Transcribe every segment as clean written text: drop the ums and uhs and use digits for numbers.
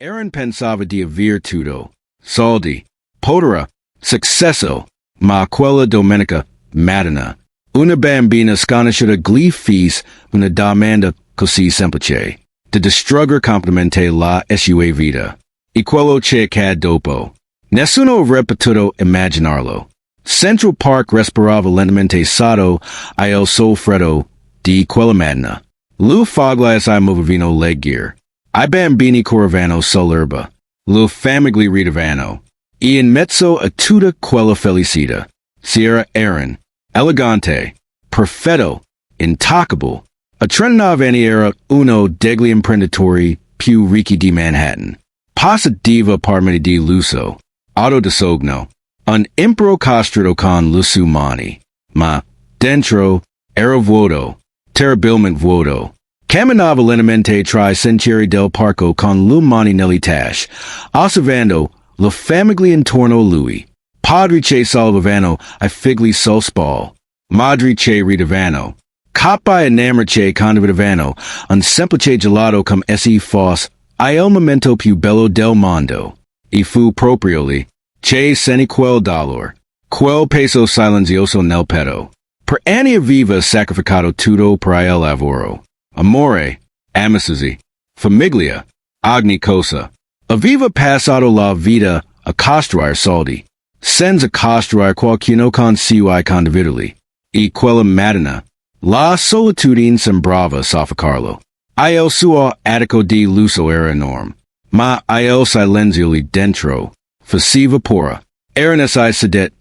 Aaron pensava di aver tutto, soldi, potere, successo, ma quella domenica mattina, una bambina sconosciuta gli fece una domanda così semplice, da distruggere completamente la sua vita. E quello che accade dopo. Nessuno avrebbe potuto immaginarlo. Central Park respirava lentamente sotto il sol freddo di quella mattina. Lo foglie si muovevano leggere. I bambini correvano sull'erba. Lo famiglie ridevano. E in mezzo a tutta quella felicità, c'era Aaron, elegante, perfetto, intoccabile. A 39 anni era uno degli imprenditori più ricchi di Manhattan. Possedeva appartamenti di lusso, auto di sogno, un impero costruito con lusso umani, ma dentro era vuoto, terribilmente vuoto. Camminava lentamente tra i sentieri del parco con l'umani nelle tasche, osservando la famiglia intorno a lui. Padri che salvavano I figli sul spall, madri che ridevano, coppie innamorate che condividevano un semplice gelato come essi fosse il momento più bello del mondo. E fu proprio lì che sentì quel dolore, quel peso silenzioso nel petto. Per anni aveva sacrificato tutto per il lavoro. Amore, amicizia, famiglia, ogni cosa. Aveva passato la vita a costruire soldi, senza costruire qualcuno con cui condividerli. E quella mattina, la solitudine sembrava soffocarlo. Il suo attico di lusso era enorme, ma il silenzio lì dentro faceva paura. Aaron si sedette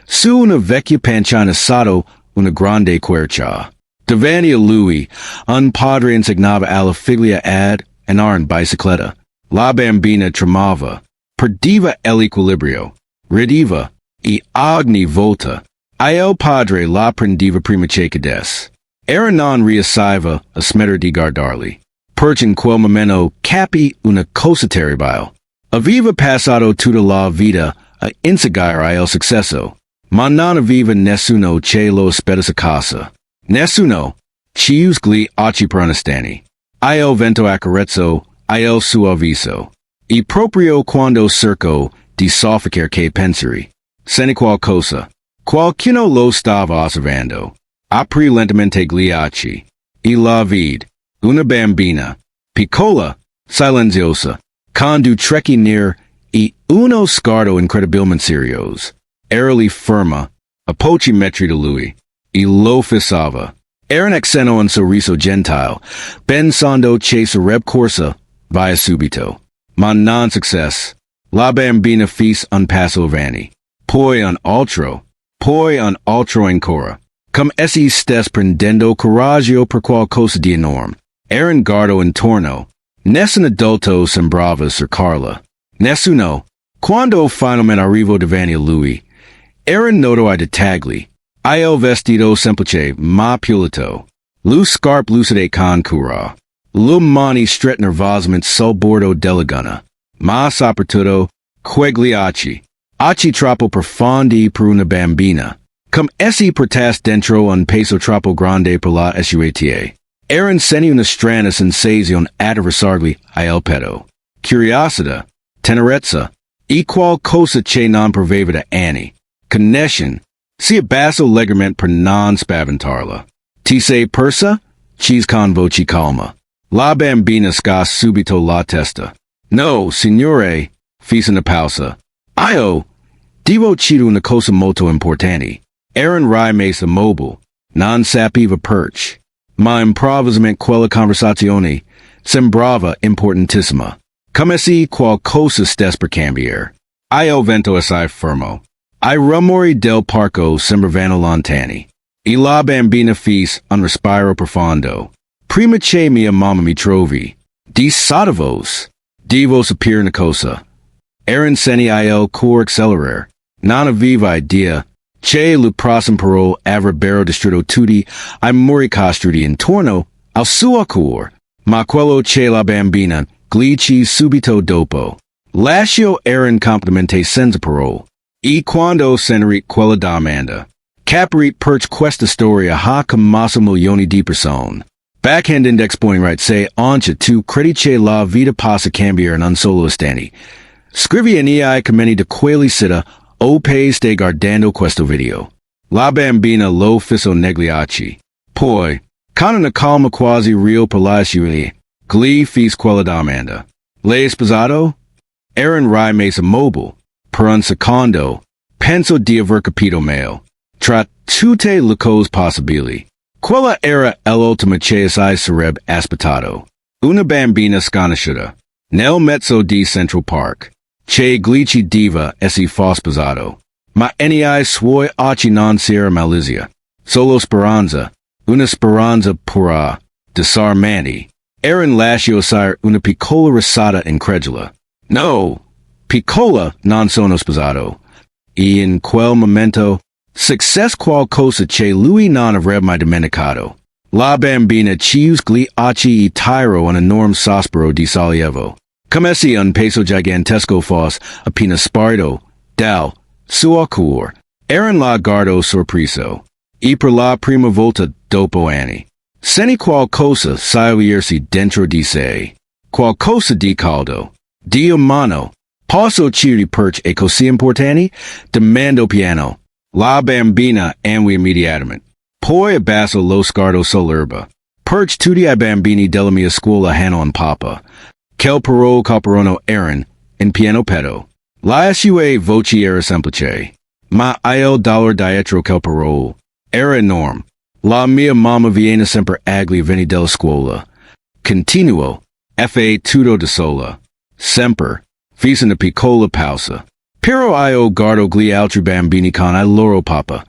su una vecchia pancina sotto una grande quercia. Davanti a lui, un padre insegnava alla figlia ad andare in bicicletta. La bambina tremava, perdeva l'equilibrio, rideva, e ogni volta il padre la prendeva prima che cadesse. Aaron non riusciva a smettere di guardarli. Perché in quel momento capì una cosa terribile. Aveva passato tutta la vita a inseguire il successo, ma non aveva nessuno che lo aspettasse a casa. Nessuno. Chiuse gli occhi per un istante. Il vento accarezzo il suo viso. E proprio quando cercò di soffocare che pensieri, sentì qualcosa. Qualcuno lo stava osservando. Aprì lentamente gli occhi. E la vide. Una bambina. Piccola. Silenziosa. Con due trecchi neri e uno sguardo incredibilmente serioso. Era lì ferma, a pochi metri da lui. E lo fissava. Aaron accennò un sorriso gentile, pensando che sarebbe corsa via subito. Ma non successe. La bambina fece un passo avanti. Poi un altro ancora. Come essi stesse prendendo coraggio per qualcosa di enorme. Aaron guardò intorno. Nessun adulto sembrava cercarla. Nessuno. Quando finalmente arrivò davanti a lui, Aaron notò I dettagli. Il vestito semplice ma pulito. Lo scarpe lucide con cura. Le mani strette nervosamente sul bordo della gunna. Ma soprattutto, quegli occhi. Occhi troppo profondi per una bambina. Come essi portasse dentro un peso troppo grande per la sua. Aaron sentì una strana sensazione attraversargli il petto. Curiosità, tenerezza, e qualcosa che non proveva da anni. Connection. Si abbassò leggermente per non spaventarla. Ti sei persa? Chiese con voce calma. La bambina scosse subito la testa. No, signore, fece una pausa. Io devo dire una cosa molto importante. Aaron rimase immobile. Non sapeva perché. Ma improvvisamente quella conversazione sembrava importantissima. Come se qualcosa stesse per cambiare. Il vento assai fermo. I rumori del parco sembravano lontani. E la bambina fece un respiro profondo. Prima che mia mamma mi trovi. Di sottovos. Devo sapere una cosa. Aaron sentì il cuore accelerare. Non aveva idea che le prossime parole avrebbero distrutto tutti I muri costruiti intorno al suo cuore. Ma quello che la bambina gli chiese subito dopo. Lasciò Aaron completamente senza parole. E quando sentì quella domanda, capì perché questa storia ha commosso milioni di persone. Backhand index pointing right say oncha tu credice la vita passa cambiare non solo stani. Scrivi nei commenti de quelli sita o pay ste guardando questo video. La bambina lo fisso negliaci. Poi, con una calma quasi real per la scioglie, gli fis quella domanda. Lei sposato? Aaron Rai mesa mobile. Per un secondo, penso di aver capito meglio. Tra tutte le cose possibili. Quella era l'ultima che sarebbe aspettato. Una bambina sconosciuta. Nel mezzo di Central Park. Che glici diva essi fa sposato. Ma nei suoi occhi non c'era malizia. Solo speranza. Una speranza pura. Disarmanti. Aaron lasciò sire una piccola risata incredula. No, piccola non sono sposato. E in quel momento, success qualcosa che lui non avrebbe mai dimenticato. La bambina chiuse gli occhi e tirò un enorme sospiro di sollievo. Come se un peso gigantesco fosse appena sparito dal suo cuore. Aaron la guardò sorpreso. E per la prima volta dopo anni. Senti qualcosa salirsi dentro di sé. Qualcosa di caldo. Dio mano. Posso chiedere perché è così importante? Domando piano. La bambina annui immediatamente. Poi abbasso lo sguardo sull'erba. Perché tutti I bambini della mia scuola hanno un papa. Quel parole caparono Aaron, in piano pedo. La sua voce era semplice. Ma il dollar dietro quel parole era enorme. La mia mamma viene sempre agli veni della scuola. Continuo. Fa tutto da sola. Sempre. Fisa una piccola pausa. Pero io guardo gli altri bambini con il loro papa.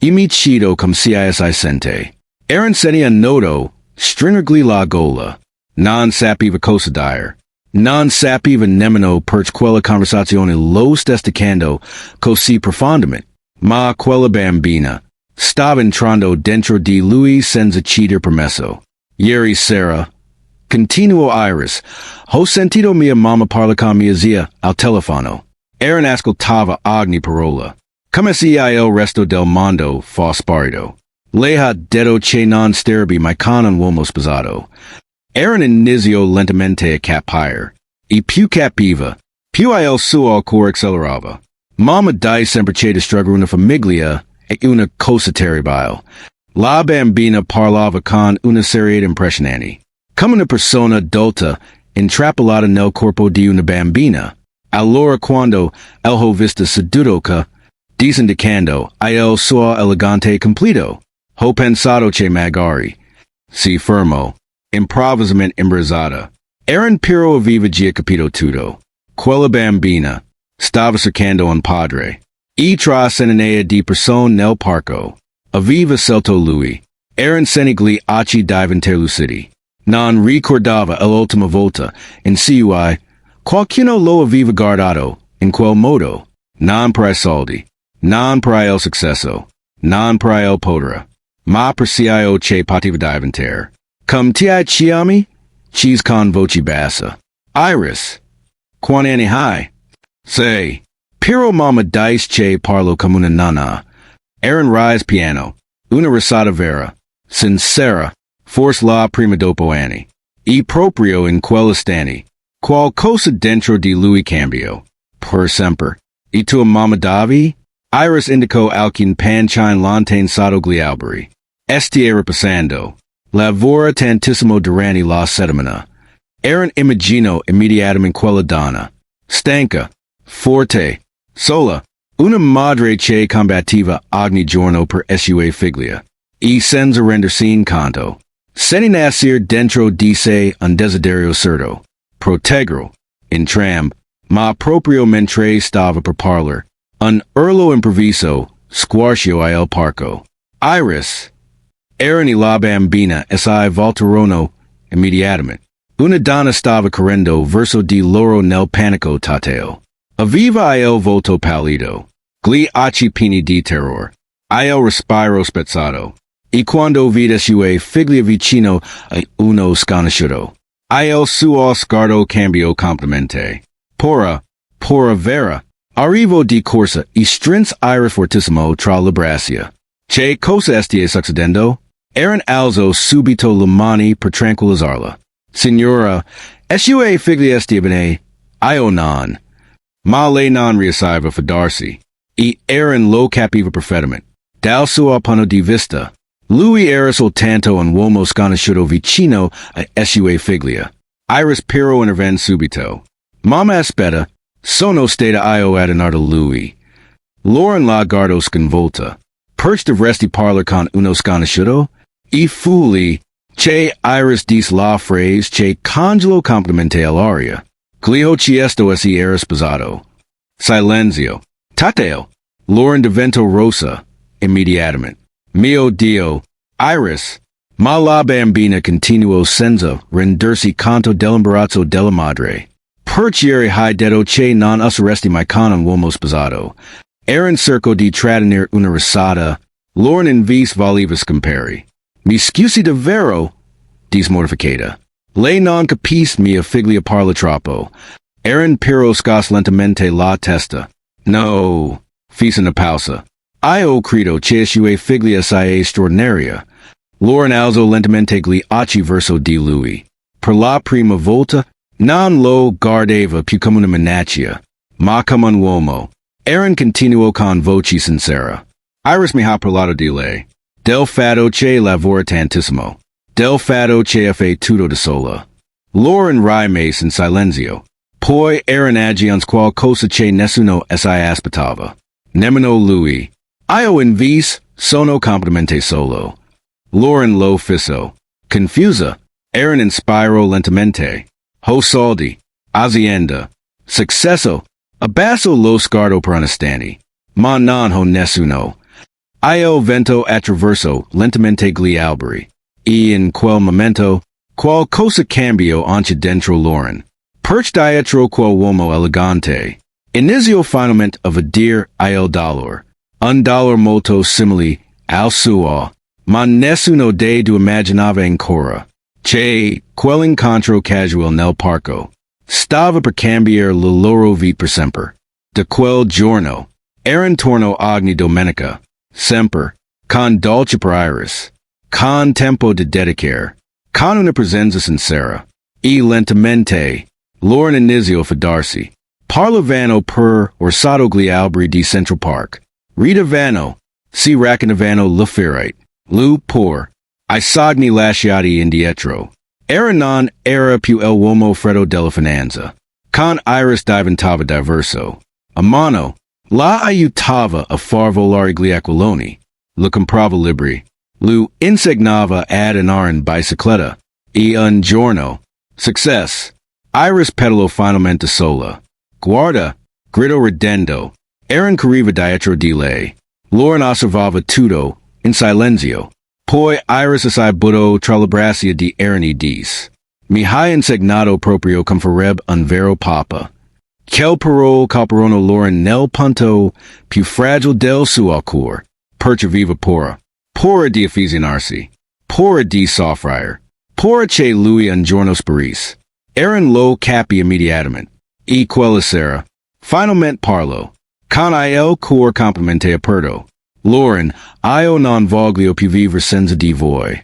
E mi chiedo come si sente. Aaron seni a noto, stringergli la gola. Non sapeva cosa dire. Non sapeva nemmeno perché quella conversazione lo stessicando così profondamente. Ma quella bambina stava entrando dentro di lui senza chiedere permesso. Ieri sera, continuò Iris, ho sentito mia mamma parla con mia zia al telefono. Aaron ascoltava ogni parola. Come se il resto del mondo fosse sparito. Lei ha detto che non starebbe mai con un uomo sposato. Aaron iniziò lentamente a capire. E più capiva, più il suo cuore accelerava. Mamma dai semplice distruggere una famiglia è una cosa terribile. La bambina parlava con una serie impressionanti. Come una persona adulta intrappolata nel corpo di una bambina. Allora quando il ho vista seduto che, disindicando il suo elegante completo, ho pensato che magari si fermò, improvvisamente imbarazzata. Aaron però aveva già capito tutto. Quella bambina stava cercando un padre. E tra centinaia di persone nel parco. Aveva scelto lui. Aaron sentì gli occhi diventare lucidi. Non ricordava l'ultima volta in cui qualcuno lo aveva guardato in quel modo. Non per I soldi. Non per il successo. Non per il potere. Ma per cio che poteva diventare. Come ti chiami? Cheese con voce bassa. Iris. Quan anni hai? Sei. Pero mamma dice che parlo come una nonna. Aaron rise piano. Una risata vera. Sincera. Forse la prima dopo anni. E proprio in quell'istante. Qualcosa dentro di lui cambiò. Per sempre. E tua mamma Davi? Iris indicò alcun pancine lontane sotto gli alberi. Estiera passando. Lavora tantissimo durante la settimana. Aaron immaginò immediatamente quella donna. Stanca. Forte. Sola. Una madre che combattiva ogni giorno per sua figlia. E senza rendersi conto. Senti nascer dentro di sé un desiderio certo. Proteggerlo. Entrambi. Ma proprio mentre stava per parlare. Un urlo improvviso squarciò il parco. Iris. Aaron e la bambina si voltarono immediatamente. Una donna stava correndo verso di loro nel panico tateo. Aveva il volto pallido. Gli occhi pieni di terror. Il respiro spezzato. E quando vide sua figlia vicino a uno sconosciuto. Il suo sguardo cambiò completamente. Pora vera. Arrivo di corsa e strinse Iris fortissimo tra le braccia. Che cosa stia succedendo? Eran alzo subito le mani per tranquillizzarla. Signora, sua figlia estibene, io non. Ma lei non riusciva a fidarsi. E Eran lo capiva perfettamente. Dal suo punto di vista, lui era soltanto un uomo sconosciuto vicino a sua figlia. Iris però intervenne subito. Mamma aspetta, sono stata io ad andare da lui. Lauren la guardo sconvolta. Perch dovresti parlar con uno sconosciuto? I fuli, che Iris dis la phrase che congelo complemente all'aria. Glio chiesto esi era sposato. Silenzio. Tateo. Lauren divento rosa. Immediatamente. Mio Dio. Iris. Ma la bambina continuò senza rendersi conto dell'imbarazzo della madre. Perch ieri hai detto che non useresti mai con un uomo sposato. Era in cerco di trattenere una risata. Lauren invece voleva scampare. Mi scusi davvero? Dismortificata. Lei non capisce mia figlia parla troppo. Eran però scos lentamente la testa. No. Fece una pausa. Io credo che sua figlia sia straordinaria. Lauren alzò lentamente gli occhi verso di lui. Per la prima volta, non lo guardava più come una minaccia, ma come un uomo. Eran continuò con voce sincera. Iris mi ha parlato di lei. Del fatto che lavora tantissimo. Del fatto che fa tutto da sola. Lauren rimase in silenzio. Poi Eran agions qualcosa che nessuno si aspettava. Nemmeno lui. Io invece sono completamente solo. Lauren lo fisso. Confusa. Eran inspirò lentamente. Ho soldi. Azienda. Successo. Abbasso lo sguardo per un istante. Ma non ho nessuno. Io vento attraverso lentamente gli alberi. E in quel momento, qualcosa cambiò anche dentro Lauren. Perch dietro quel uomo elegante. Iniziò finalmente a vedere il dolore. Un dolore molto simile al suo. Ma nessuno dei due immaginava ancora che quell'incontro casuale nel parco stava per cambiare la loro vita per sempre. Da quel giorno, Eran tornò ogni domenica, sempre, con dolce per Iris, con tempo da dedicare, con una presenza sincera, e lentamente, Lauren iniziò a fidarsi. Parlavano per orsato gli alberi di Central Park. Ridavano, si racconavano le ferite. Lu por. I sogni lasciati indietro. Era non era più el uomo freddo della finanza. Con Iris diventava diverso. A mano, la aiutava a far volare gli aquiloni. Lo comprava libri. Lu insegnava ad andare in bicicletta. E un giorno. Success. Iris pedalò finalmente sola. Guarda, gridò ridendo. Eran corriva dietro di lei. Lauren osservava tutto. In silenzio. Poi Iris assai buttò tra le braccia di Eran e dis. Mi hai insegnato proprio come farebbe un vero papa. Quel però colperono Lauren nel punto più fragile del suo cuore. Percepiva pora. Pora di affezionarsi. Pora di soffrire. Pora che lui un giorno sparisse. Eran lo capì immediatamente. E quella sera. Finalmente parlò. Con il cuore completamente aperto. Lauren, io non voglio più vivere senza di voi.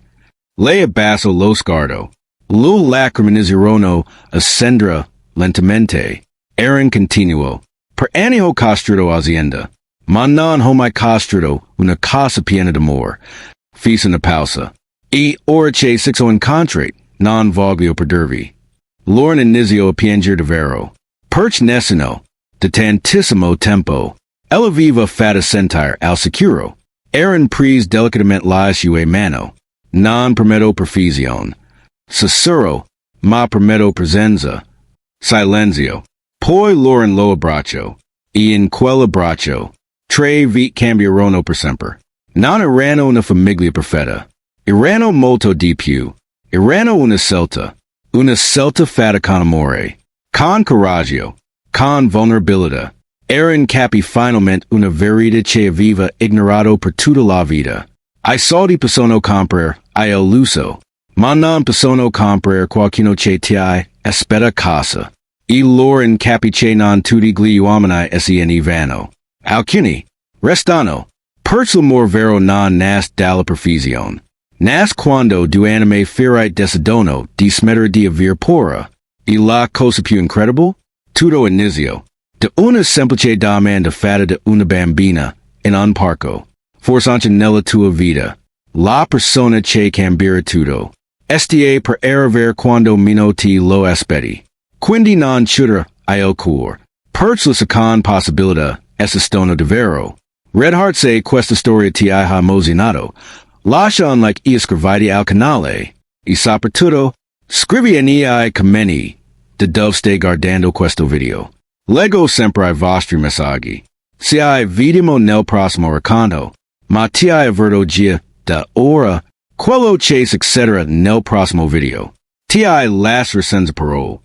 Lei abbassò lo sguardo. Le lacrime iniziarono a scendere lentamente. Eran continuò. Per anni ho costruito azienda. Ma non ho mai costruito una casa piena d'amore. Fece una pausa. E ora che ho incontrato, non voglio perdervi. Lauren iniziò a piangere davvero. Perch nessuno. Da tantissimo tempo. Ella viva fatta sentire al sicuro. Eran prise delicatamente la sua mano. Non permetto perfusione. Sussurro, ma permetto presenza. Silenzio. Poi Lauren lo abbraccio. E in quell'abbraccio, tre vite cambierono per sempre. Non erano una famiglia perfetta. Erano molto di più. Erano una scelta. Una scelta fatta con amore. Con coraggio. Con vulnerabilità. Eran capì finalmente una verità che aveva ignorato per tutta la vita. I soldi possono comprare il lusso, ma non possono comprare qualcuno che ti aspetta casa. E Lauren capì che non tutti gli uomini siano vano. Alcuni restano. Perch l'amor vero non nasce dalla perfusione. Nas quando do anime ferai decidono di smettere di aver paura. E la cosa più incredible? Tutto inizio. De una semplice domanda fatta da una bambina in un parco. Forse anche nella tua vita. La persona che cambierà tutto. Sta per arrivare quando meno ti lo aspetti. Quindi non chiudere il cuore. Perch la seconda possibilità esistono davvero. Red Heart say Questa storia ti ha emozionato. Lascia un like e iscriviti al canale. E soprattutto, scrivi nei commenti da dove stai guardando questo video. Leggo sempre I vostri messaggi. Se vediamo nel prossimo racconto, ma ti avverto già da ora quello che succederà nel prossimo video. Ti lascio senza parole.